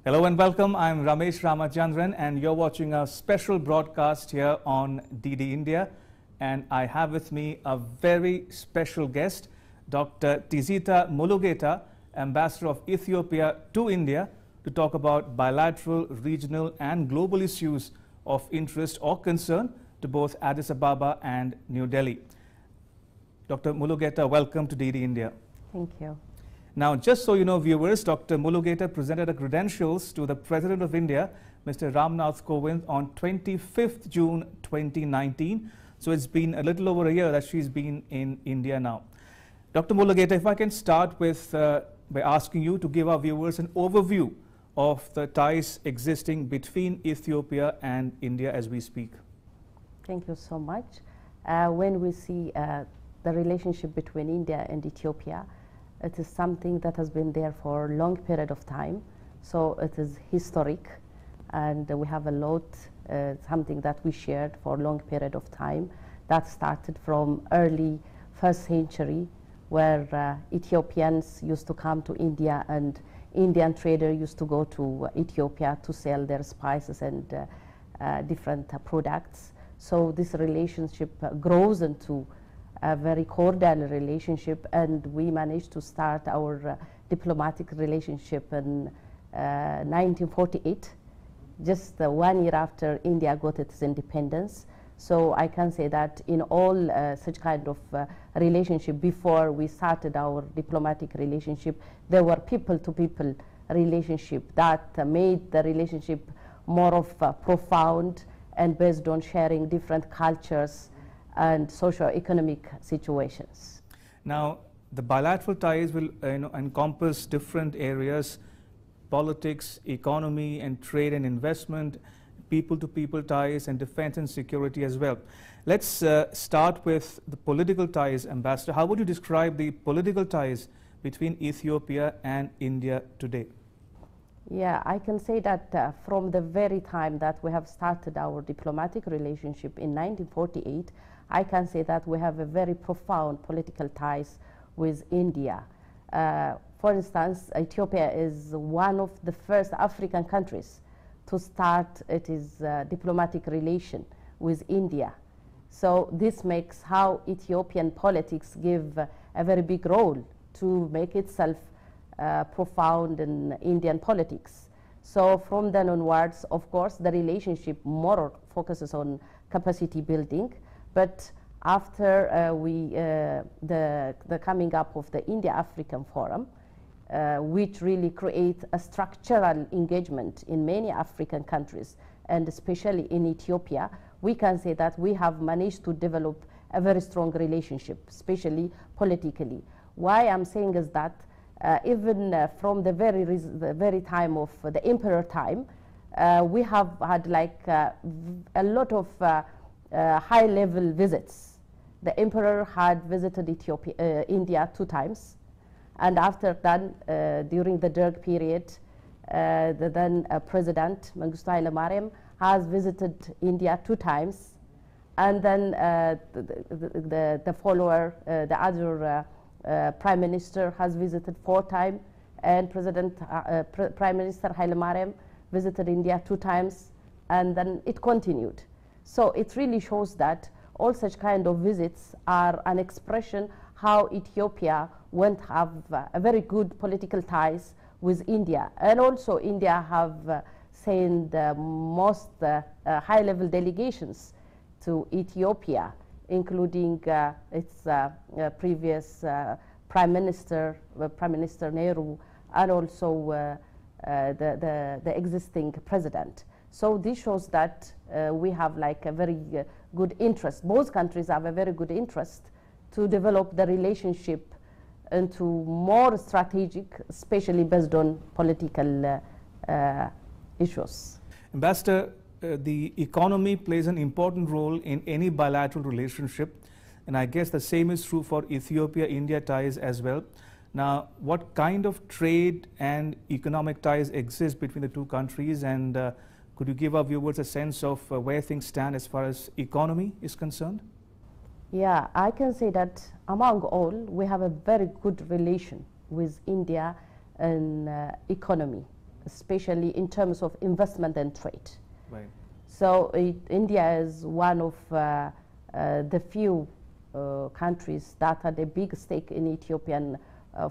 Hello and welcome. I'm Ramesh Ramachandran and you're watching a special broadcast here on DD India. And I have with me a very special guest, Dr. Tizitamulugeta, Ambassador of Ethiopia to India, to talk about bilateral, regional and global issues of interest or concern to both Addis Ababa and New Delhi. Dr. Mulugeta, welcome to DD India. Thank you. Now, just so you know, viewers, Dr. Mulugeta presented her credentials to the President of India, Mr. Ramnath Kovind, on 25th June 2019. So it's been a little over a year that she's been in India now. Dr. Mulugeta, if I can start with by asking you to give our viewers an overview of the ties existing between Ethiopia and India as we speak. Thank you so much. When we see the relationship between India and Ethiopia, it is something that has been there for a long period of time. So it is historic, and we have a lot, something that we shared for a long period of time. That started from early 1st century, where Ethiopians used to come to India, and Indian traders used to go to Ethiopia to sell their spices and different products. So this relationship grows into a very cordial relationship, and we managed to start our diplomatic relationship in 1948, just 1 year after India got its independence. So I can say that in all such kind of relationship, before we started our diplomatic relationship, there were people-to-people relationship that made the relationship more of profound and based on sharing different cultures and socio-economic situations. Now, the bilateral ties will encompass different areas: politics, economy and trade and investment, people-to-people ties, and defense and security as well. Let's start with the political ties, Ambassador. How would you describe the political ties between Ethiopia and India today? Yeah, I can say that from the very time that we have started our diplomatic relationship in 1948, I can say that we have a very profound political ties with India. For instance, Ethiopia is one of the first African countries to start its diplomatic relation with India. So this makes how Ethiopian politics give a very big role to make itself profound in Indian politics. So from then onwards, of course, the relationship more focuses on capacity building. But after the coming up of the India-African Forum, which really create a structural engagement in many African countries, and especially in Ethiopia, we can say that we have managed to develop a very strong relationship, especially politically. Why I'm saying is that even from the very time of the emperor time, we have had like a lot of high-level visits. The emperor had visited India 2 times, and after that, during the Derg period, the then President Mengistu Haile Mariam has visited India 2 times, and then the follower, the other Prime Minister has visited 4 times, and Prime Minister Haile Mariam visited India 2 times, and then it continued. So it really shows that all such kind of visits are an expression how Ethiopia went have a very good political ties with India. And also India have sent most high-level delegations to Ethiopia, including its previous Prime Minister Nehru, and also the existing president. So this shows that we have like a very good interest. Both countries have a very good interest to develop the relationship into more strategic, especially based on political issues. Ambassador, the economy plays an important role in any bilateral relationship, and I guess the same is true for Ethiopia-India ties as well. Now, what kind of trade and economic ties exist between the 2 countries, and could you give our viewers a sense of where things stand as far as economy is concerned? Yeah, I can say that among all, we have a very good relation with India in economy, especially in terms of investment and trade. Right. So India is one of the few countries that had a big stake in Ethiopian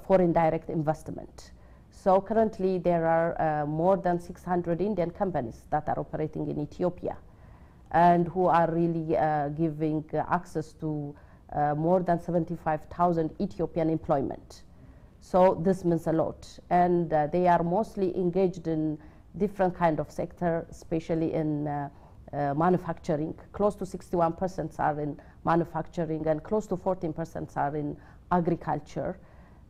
foreign direct investment. So currently there are more than 600 Indian companies that are operating in Ethiopia and who are really giving access to more than 75,000 Ethiopian employment. So this means a lot. And they are mostly engaged in different kind of sector, especially in manufacturing. Close to 61% are in manufacturing and close to 14% are in agriculture.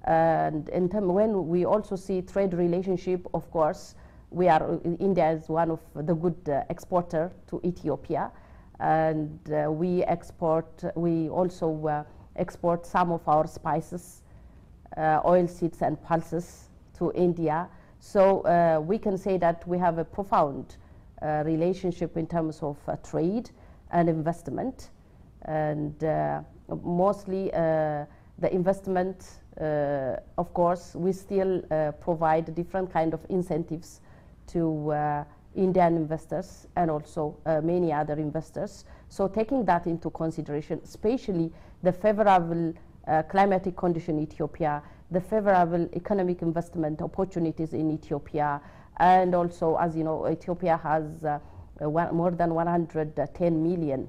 And in when we also see trade relationship, of course, India is one of the good exporter to Ethiopia, and we also export some of our spices, oil seeds and pulses to India. So we can say that we have a profound relationship in terms of trade and investment, and mostly the investment, of course, we still provide different kind of incentives to Indian investors and also many other investors. So taking that into consideration, especially the favorable climatic condition in Ethiopia, the favorable economic investment opportunities in Ethiopia, and also, as you know, Ethiopia has more than 110 million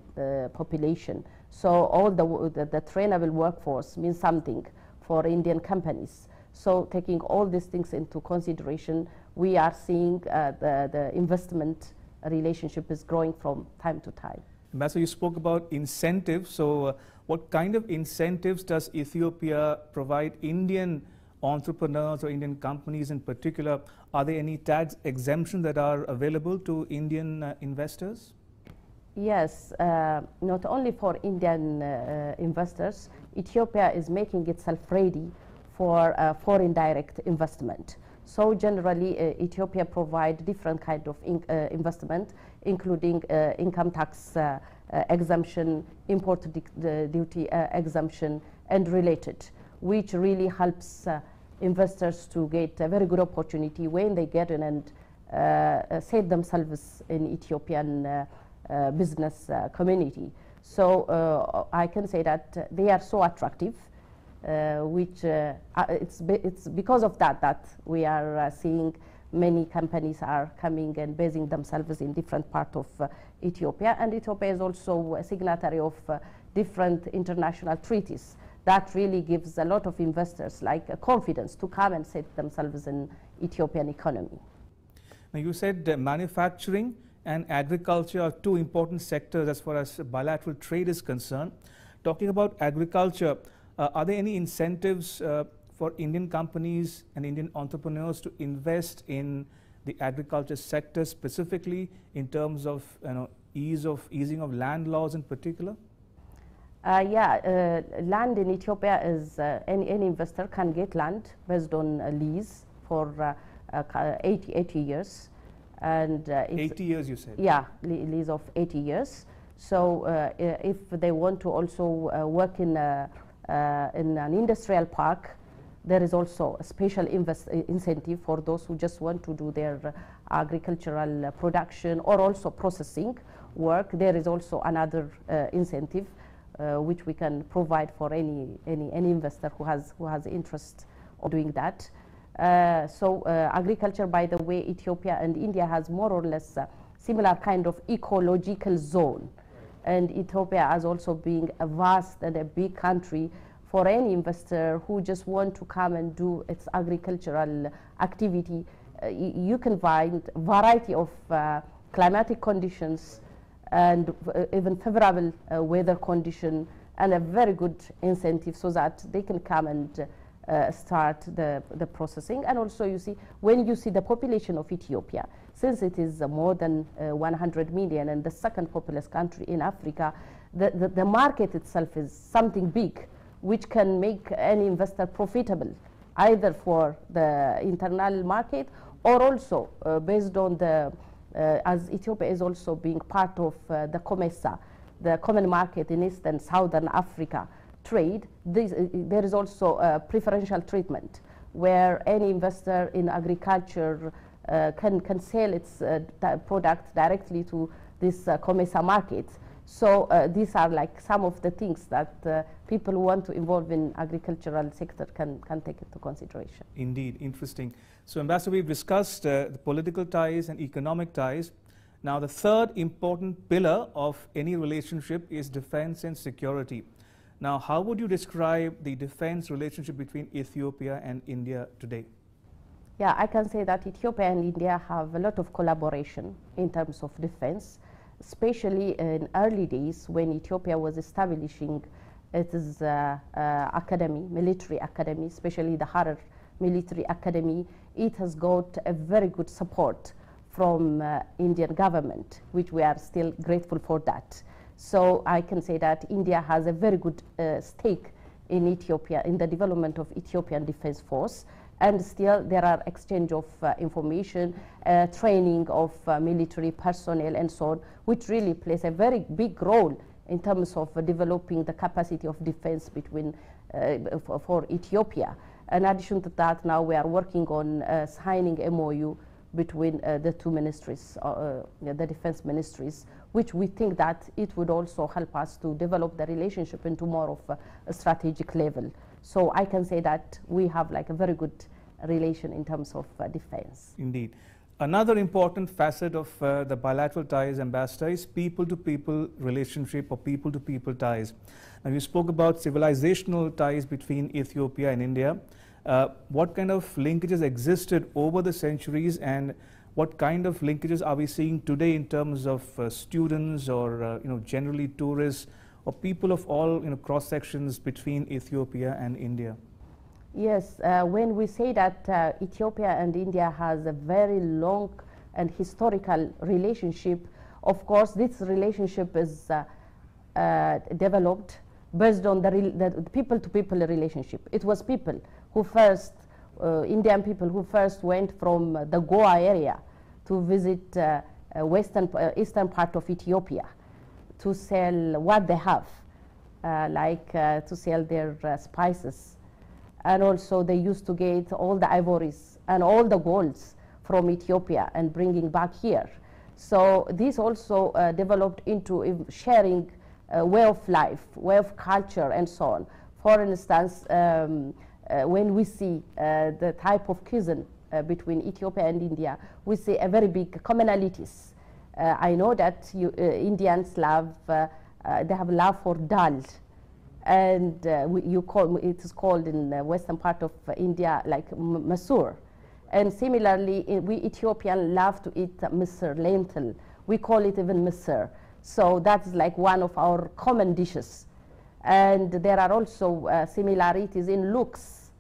population. So all the trainable workforce means something for Indian companies. So taking all these things into consideration, we are seeing the investment relationship is growing from time to time. Ambassador, you spoke about incentives. So what kind of incentives does Ethiopia provide Indian entrepreneurs or Indian companies in particular? Are there any tax exemptions that are available to Indian investors? Yes, not only for Indian investors, Ethiopia is making itself ready for foreign direct investment. So generally, Ethiopia provide different kind of investment, including income tax exemption, import duty exemption, and related, which really helps investors to get a very good opportunity when they get in and set themselves in Ethiopian business community. So I can say that they are so attractive, which it's because of that we are seeing many companies are coming and basing themselves in different parts of Ethiopia. And Ethiopia is also a signatory of different international treaties that really gives a lot of investors confidence to come and set themselves in Ethiopian economy. Now you said manufacturing and agriculture are two important sectors as far as bilateral trade is concerned. Talking about agriculture, are there any incentives for Indian companies and Indian entrepreneurs to invest in the agriculture sector, specifically in terms of easing of land laws in particular? Land in Ethiopia is any investor can get land based on a lease for 80 years. And 80 years, you said? Yeah, lease of 80 years. So if they want to also work in an industrial park, there is also a special incentive for those who just want to do their agricultural production or also processing work. There is also another incentive which we can provide for any investor who has interest in doing that. So agriculture, by the way, Ethiopia and India has more or less similar kind of ecological zone. And Ethiopia as also being a vast and a big country, for any investor who just want to come and do its agricultural activity, you can find a variety of climatic conditions and even favorable weather condition and a very good incentive so that they can come and start the processing. And also you see, when you see the population of Ethiopia, since it is more than 100 million and the second populous country in Africa, the market itself is something big, which can make any investor profitable, either for the internal market or also based on the, as Ethiopia is also being part of the COMESA, the common market in East and Southern Africa trade, there is also a preferential treatment where any investor in agriculture can sell its product directly to this COMESA market. So these are like some of the things that people who want to involve in agricultural sector can take into consideration. Indeed, interesting. So Ambassador, we've discussed the political ties and economic ties. Now the third important pillar of any relationship is defense and security. Now how would you describe the defense relationship between Ethiopia and India today? Yeah, I can say that Ethiopia and India have a lot of collaboration in terms of defense, especially in early days when Ethiopia was establishing its academy, military academy, especially the Harar Military Academy. It has got a very good support from Indian government, which we are still grateful for that. So I can say that India has a very good stake in Ethiopia, in the development of Ethiopian Defense Force. And still there are exchange of information, training of military personnel and so on, which really plays a very big role in terms of developing the capacity of defense between, for Ethiopia. In addition to that, now we are working on signing MOU between the two ministries, the defense ministries, which we think that it would also help us to develop the relationship into more of a strategic level. So I can say that we have like a very good relation in terms of defense. Indeed. Another important facet of the bilateral ties, Ambassador, is people-to-people relationship or people-to-people ties. Now you spoke about civilizational ties between Ethiopia and India. What kind of linkages existed over the centuries, and what kind of linkages are we seeing today in terms of students or generally tourists or people of all cross sections between Ethiopia and India? Yes, when we say that Ethiopia and India has a very long and historical relationship, of course this relationship is developed based on the people-to-people relationship. It was people who first, Indian people who first went from the Goa area to visit eastern part of Ethiopia to sell what they have, to sell their spices. And also they used to get all the ivories and all the golds from Ethiopia and bringing back here. So this also developed into sharing way of life, way of culture and so on. For instance, when we see the type of cuisine between Ethiopia and India, we see a very big commonalities. I know that Indians love, they have love for dal. And it is called in the western part of India like masur. And similarly, we Ethiopians love to eat misir, lentil. We call it even misir. So that's like one of our common dishes. And there are also similarities in looks,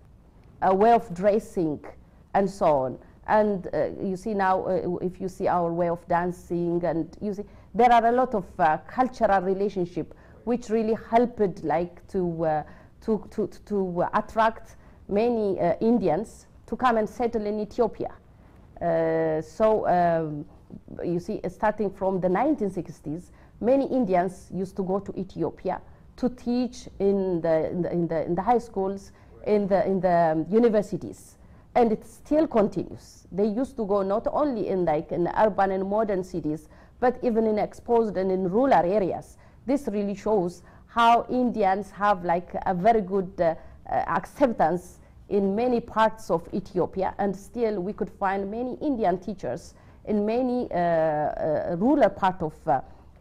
a way of dressing, and so on. And you see now, if you see our way of dancing, and you see, there are a lot of cultural relationship which really helped to attract many Indians to come and settle in Ethiopia. You see, starting from the 1960s, many Indians used to go to Ethiopia to teach in the high schools, in the universities, and it still continues. They used to go not only in urban and modern cities, but even in exposed and in rural areas. This really shows how Indians have a very good acceptance in many parts of Ethiopia, and still we could find many Indian teachers in many rural part of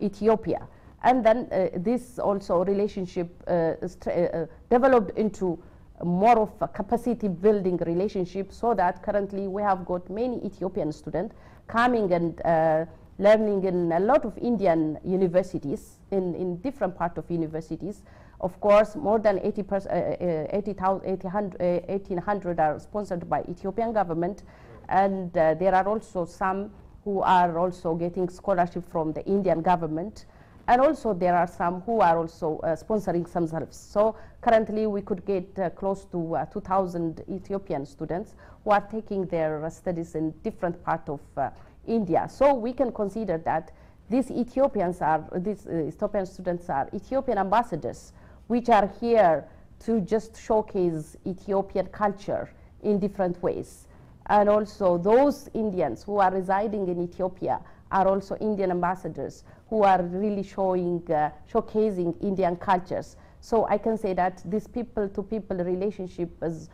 Ethiopia. And then this also relationship developed into more of a capacity building relationship, so that currently we have got many Ethiopian students coming and learning in a lot of Indian universities, in different parts of universities. Of course, more than 1,800 are sponsored by Ethiopian government, and there are also some who are also getting scholarship from the Indian government, and also there are some who are also sponsoring themselves. So currently we could get close to 2,000 Ethiopian students who are taking their studies in different parts of India. So we can consider that these Ethiopian students are Ethiopian ambassadors, which are here to just showcase Ethiopian culture in different ways. And also those Indians who are residing in Ethiopia are also Indian ambassadors who are really showcasing Indian cultures. So I can say that this people-to-people relationship is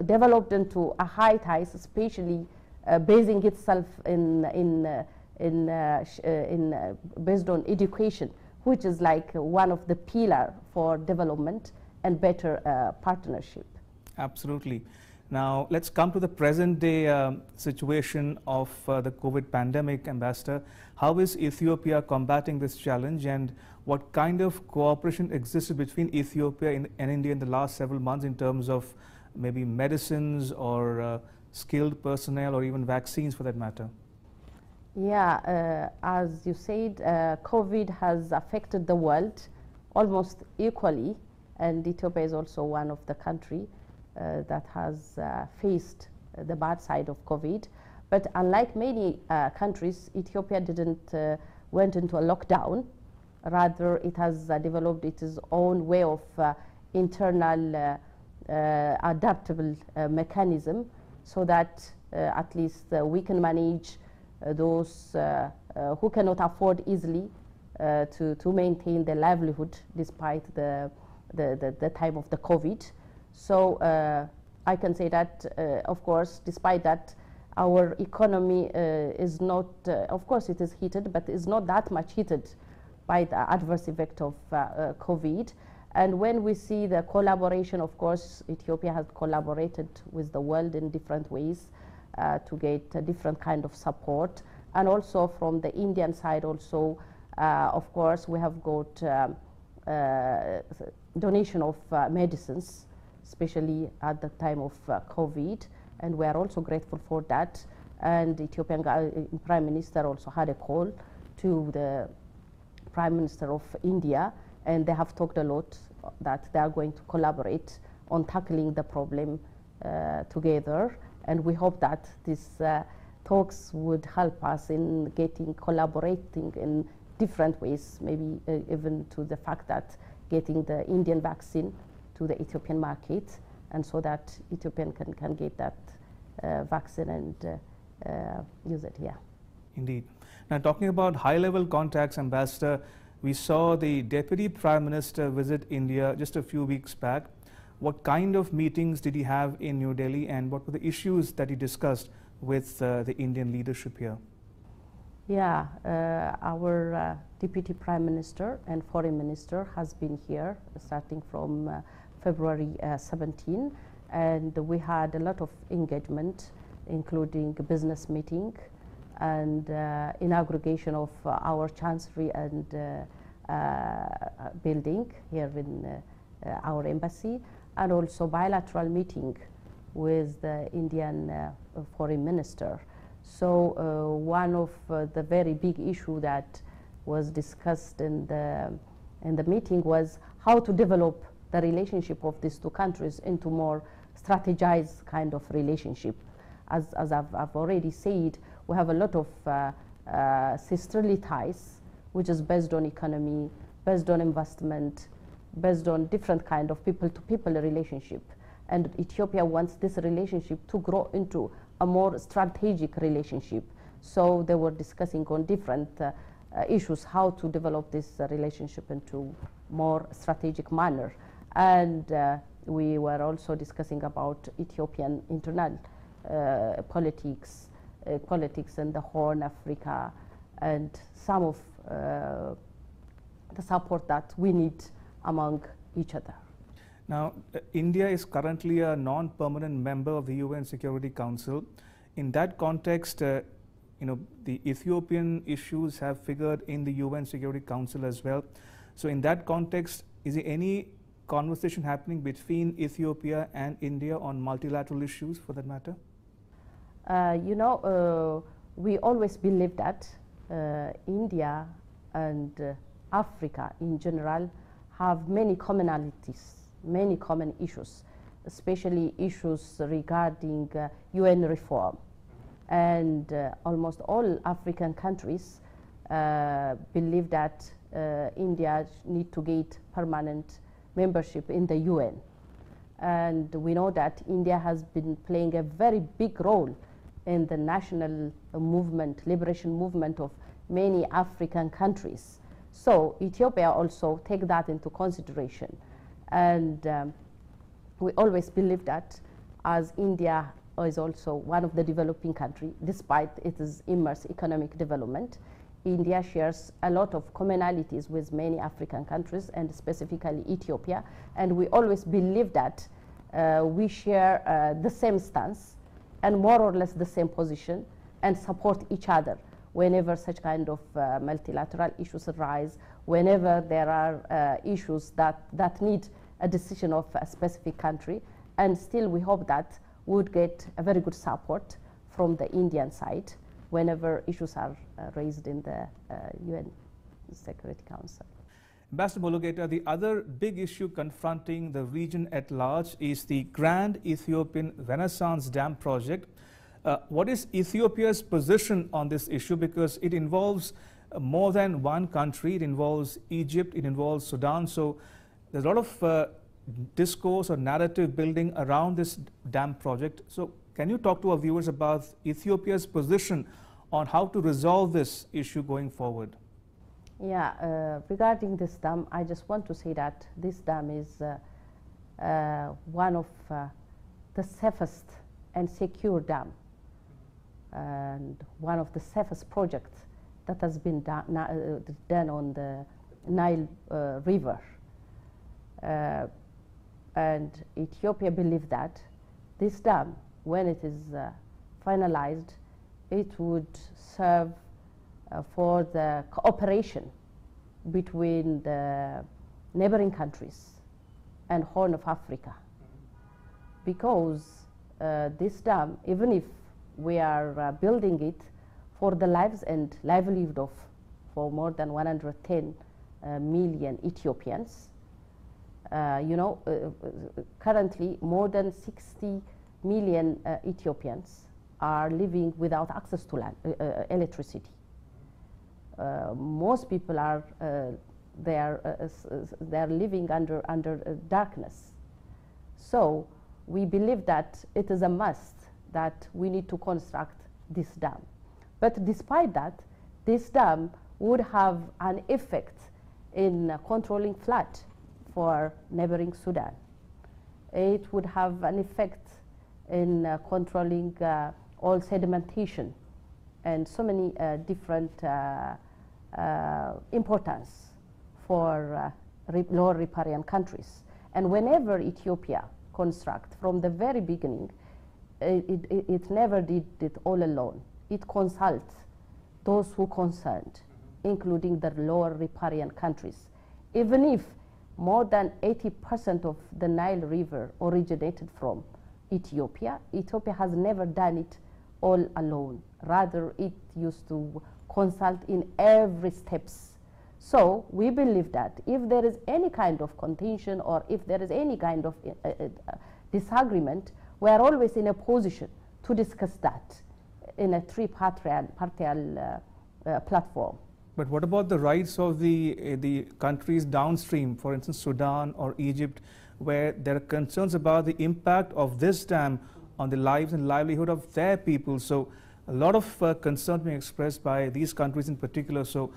developed into a high ties, especially basing itself based on education, which is like one of the pillar for development and better partnership. Absolutely. Now, let's come to the present day situation of the COVID pandemic, Ambassador. How is Ethiopia combating this challenge, and what kind of cooperation existed between Ethiopia and India in the last several months in terms of maybe medicines or skilled personnel or even vaccines for that matter? Yeah, as you said, COVID has affected the world almost equally, and Ethiopia is also one of the countries that has faced the bad side of COVID. But unlike many countries, Ethiopia didn't went into a lockdown. Rather, it has developed its own way of internal adaptable mechanism, so that at least we can manage those who cannot afford easily to maintain their livelihood despite the time of the COVID. So I can say that, of course, despite that, our economy is not, of course it is heated, but is not that much heated by the adverse effect of COVID. And when we see the collaboration, of course, Ethiopia has collaborated with the world in different ways to get a different kind of support. And also from the Indian side also, of course, we have got donation of medicines, especially at the time of COVID, and we are also grateful for that. And Ethiopian Prime Minister also had a call to the Prime Minister of India, and they have talked a lot that they are going to collaborate on tackling the problem together. And we hope that these talks would help us in collaborating in different ways, maybe even to the fact that getting the Indian vaccine to the Ethiopian market, and so that Ethiopian can get that vaccine and use it here. Indeed. Now, talking about high-level contacts, Ambassador, we saw the Deputy Prime Minister visit India just a few weeks back. What kind of meetings did he have in New Delhi, and what were the issues that he discussed with the Indian leadership here? Yeah, our Deputy Prime Minister and Foreign Minister has been here starting from February 17, and we had a lot of engagement, including a business meeting and inauguration of our chancellery and building here in our embassy, and also bilateral meeting with the Indian Foreign Minister. So one of the very big issue that was discussed in the meeting was how to develop the relationship of these two countries into more strategized kind of relationship. As I've already said, we have a lot of sisterly ties, which is based on economy, based on investment, based on different kind of people-to-people relationship. And Ethiopia wants this relationship to grow into a more strategic relationship. So they were discussing on different issues, how to develop this relationship into more strategic manner. And we were also discussing about Ethiopian internal politics in the Horn Africa, and some of the support that we need among each other. Now, India is currently a non-permanent member of the UN Security Council. In that context, the Ethiopian issues have figured in the UN Security Council as well. So in that context, is there any conversation happening between Ethiopia and India on multilateral issues for that matter? We always believe that India and Africa in general have many commonalities, many common issues, especially issues regarding UN reform. And almost all African countries believe that India need to get permanent membership in the UN. And we know that India has been playing a very big role in the national movement, liberation movement of many African countries. So Ethiopia also take that into consideration. And we always believe that as India is also one of the developing countries, despite its immense economic development, India shares a lot of commonalities with many African countries and specifically Ethiopia. And we always believe that we share the same stance and more or less the same position and support each other whenever such kind of multilateral issues arise, whenever there are issues that need a decision of a specific country. And still we hope that we would get a very good support from the Indian side whenever issues are raised in the UN Security Council. Ambassador Mulugeta, the other big issue confronting the region at large is the Grand Ethiopian Renaissance Dam project. What is Ethiopia's position on this issue? Because it involves more than one country. It involves Egypt, it involves Sudan. So there's a lot of discourse or narrative building around this dam project. So can you talk to our viewers about Ethiopia's position on how to resolve this issue going forward? Yeah, regarding this dam, I just want to say that this dam is one of the safest and secure dam, and one of the safest projects that has been done on the Nile River. And Ethiopia believes that this dam, when it is finalized, it would serve for the cooperation between the neighboring countries and Horn of Africa. Because this dam, even if we are building it for the lives and livelihood of for more than 110 million Ethiopians, currently more than 60 million Ethiopians are living without access to electricity. Most people are they are living under darkness. So we believe that it is a must that we need to construct this dam. But despite that, this dam would have an effect in controlling flood for neighboring Sudan. It would have an effect in controlling all sedimentation and so many different importance for lower riparian countries. And whenever Ethiopia construct, from the very beginning, it never did it all alone. It consults those who concerned, including the lower riparian countries. Even if more than 80% of the Nile River originated from Ethiopia, Ethiopia has never done it all alone. Rather, it used to consult in every steps. So we believe that if there is any kind of contention or if there is any kind of disagreement, we are always in a position to discuss that in a tripartite platform. But what about the rights of the countries downstream, for instance, Sudan or Egypt, where there are concerns about the impact of this dam on the lives and livelihood of their people? So a lot of concern being expressed by these countries in particular. So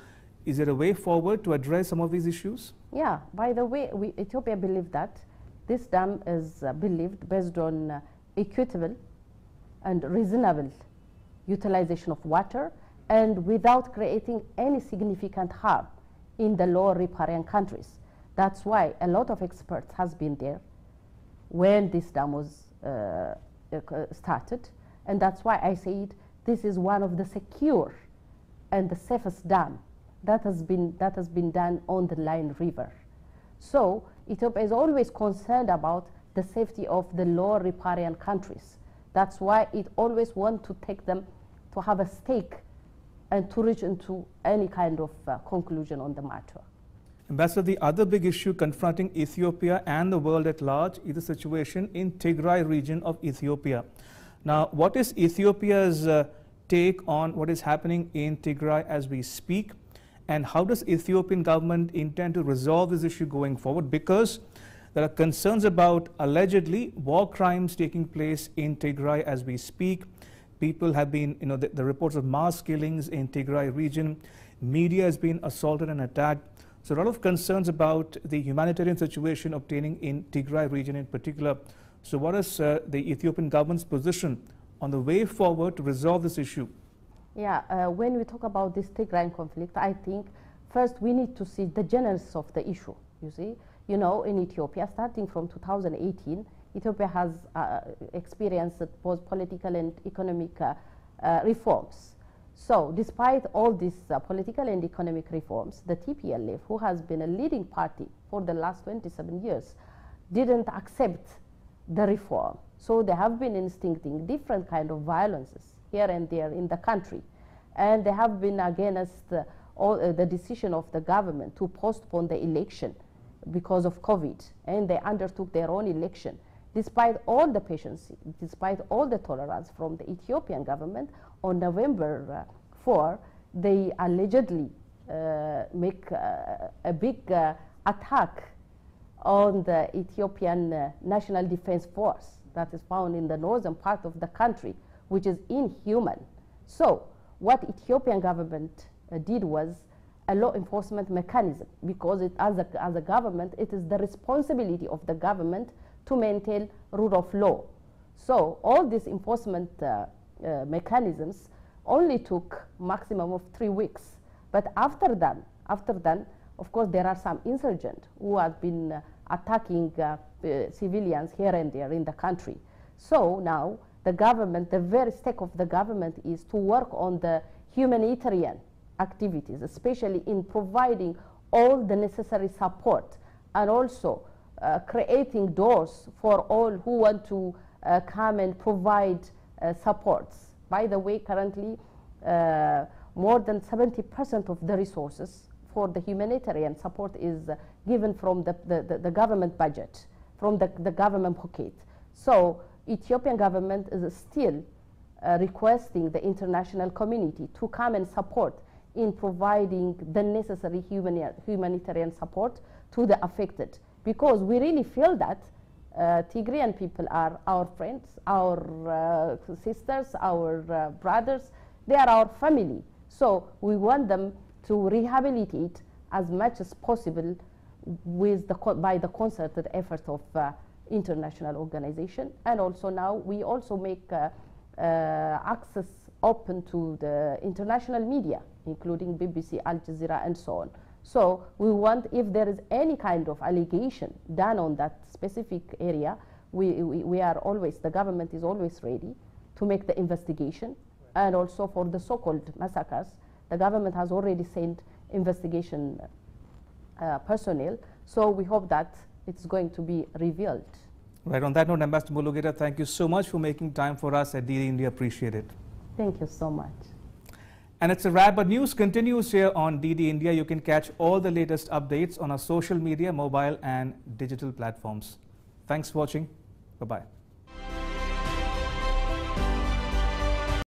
is there a way forward to address some of these issues? Yeah, by the way, Ethiopia believes that this dam is believed based on equitable and reasonable utilization of water and without creating any significant harm in the lower riparian countries. That's why a lot of experts has been there when this dam was started, and that's why I said this is one of the secure and the safest dam that has been done on the Nile River. So Ethiopia is always concerned about the safety of the lower riparian countries. That's why it always wants to take them to have a stake and to reach into any kind of conclusion on the matter. Ambassador, the other big issue confronting Ethiopia and the world at large is the situation in Tigray region of Ethiopia. Now, what is Ethiopia's take on what is happening in Tigray as we speak? And how does Ethiopian government intend to resolve this issue going forward? Because There are concerns about allegedly war crimes taking place in Tigray as we speak. People have been, the reports of mass killings in Tigray region. Media has been assaulted and attacked. So a lot of concerns about the humanitarian situation obtaining in Tigray region in particular. So what is the Ethiopian government's position on the way forward to resolve this issue? Yeah, when we talk about this Tigray conflict, I think first we need to see the genesis of the issue, you see. In Ethiopia, starting from 2018, Ethiopia has experienced both political and economic reforms. So despite all these political and economic reforms, the TPLF, who has been a leading party for the last 27 years, didn't accept the reform. So they have been instincting different kind of violences here and there in the country. And they have been against the decision of the government to postpone the election because of COVID. And they undertook their own election. Despite all the patience, despite all the tolerance from the Ethiopian government, on November 4, they allegedly make a big attack on the Ethiopian National Defense Force that is found in the northern part of the country, which is inhuman. So what Ethiopian government did was a law enforcement mechanism, because as a government, it is the responsibility of the government to maintain rule of law. So all these enforcement mechanisms only took maximum of 3 weeks. But after that, of course, there are some insurgents who have been attacking civilians here and there in the country. So now the government, the very stake of the government is to work on the humanitarian activities, especially in providing all the necessary support, and also creating doors for all who want to come and provide supports. By the way, currently more than 70% of the resources for the humanitarian support is given from the government budget, from the government pocket. So Ethiopian government is still requesting the international community to come and support in providing the necessary humanitarian support to the affected, because we really feel that Tigrayan people are our friends, our sisters, our brothers. They are our family. So we want them to rehabilitate as much as possible with by the concerted effort of international organization. And also now we also make access open to the international media, including BBC, Al Jazeera, and so on. So we want, if there is any kind of allegation done on that specific area, we are always, the government is always ready to make the investigation. And also for the so-called massacres, the government has already sent investigation personnel. So we hope that it's going to be revealed. Right, on that note, Ambassador Mulugeta, thank you so much for making time for us at DD India. Appreciate it. Thank you so much. And it's a wrap, but news continues here on DD India. You can catch all the latest updates on our social media, mobile and digital platforms. Thanks for watching. Bye-bye.